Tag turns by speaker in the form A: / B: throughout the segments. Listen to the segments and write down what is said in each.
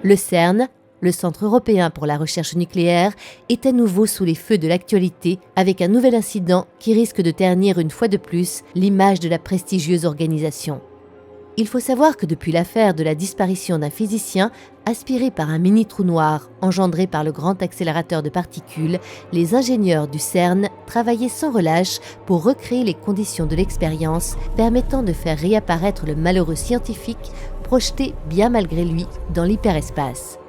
A: Le CERN, le Centre européen pour la recherche nucléaire, est à nouveau sous les feux de l'actualité avec un nouvel incident qui risque de ternir une fois de plus l'image de la prestigieuse organisation. Il faut savoir que depuis l'affaire de la disparition d'un physicien aspiré par un mini-trou noir engendré par le grand accélérateur de particules, les ingénieurs du CERN travaillaient sans relâche pour recréer les conditions de l'expérience permettant de faire réapparaître le malheureux scientifique projeté bien malgré lui dans l'hyperespace.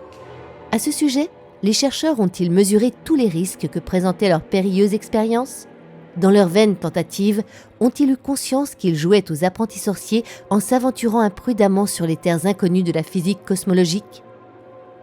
A: À ce sujet, les chercheurs ont-ils mesuré tous les risques que présentait leur périlleuse expérience ? Dans leur vaine tentative, ont-ils eu conscience qu'ils jouaient aux apprentis sorciers en s'aventurant imprudemment sur les terres inconnues de la physique cosmologique ?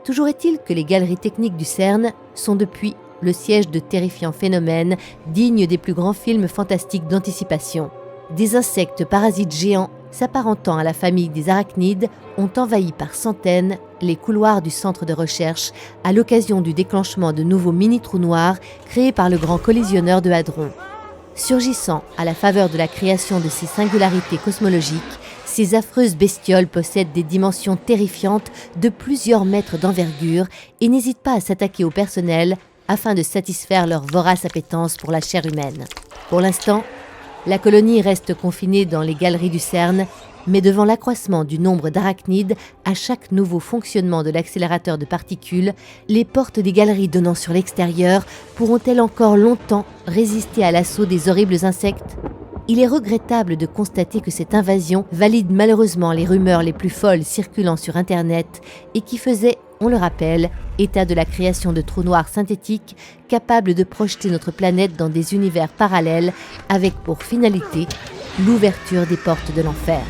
A: Toujours est-il que les galeries techniques du CERN sont depuis le siège de terrifiants phénomènes dignes des plus grands films fantastiques d'anticipation. Des insectes parasites géants s'apparentant à la famille des arachnides ont envahi par centaines les couloirs du centre de recherche à l'occasion du déclenchement de nouveaux mini-trous noirs créés par le grand collisionneur de hadrons. Surgissant à la faveur de la création de ces singularités cosmologiques, ces affreuses bestioles possèdent des dimensions terrifiantes de plusieurs mètres d'envergure et n'hésitent pas à s'attaquer au personnel afin de satisfaire leur vorace appétence pour la chair humaine. Pour l'instant, la colonie reste confinée dans les galeries du CERN, mais devant l'accroissement du nombre d'arachnides à chaque nouveau fonctionnement de l'accélérateur de particules, les portes des galeries donnant sur l'extérieur pourront-elles encore longtemps résister à l'assaut des horribles insectes ? Il est regrettable de constater que cette invasion valide malheureusement les rumeurs les plus folles circulant sur Internet et qui faisaient, on le rappelle, état de la création de trous noirs synthétiques capables de projeter notre planète dans des univers parallèles avec pour finalité l'ouverture des portes de l'enfer.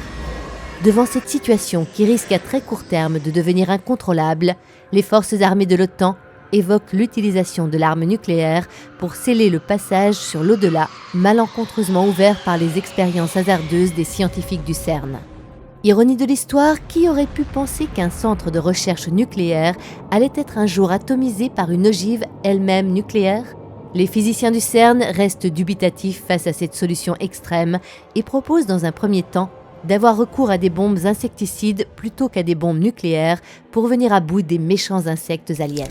A: Devant cette situation qui risque à très court terme de devenir incontrôlable, les forces armées de l'OTAN évoquent l'utilisation de l'arme nucléaire pour sceller le passage sur l'au-delà, malencontreusement ouvert par les expériences hasardeuses des scientifiques du CERN. Ironie de l'histoire, qui aurait pu penser qu'un centre de recherche nucléaire allait être un jour atomisé par une ogive elle-même nucléaire ? Les physiciens du CERN restent dubitatifs face à cette solution extrême et proposent dans un premier temps d'avoir recours à des bombes insecticides plutôt qu'à des bombes nucléaires pour venir à bout des méchants insectes aliens.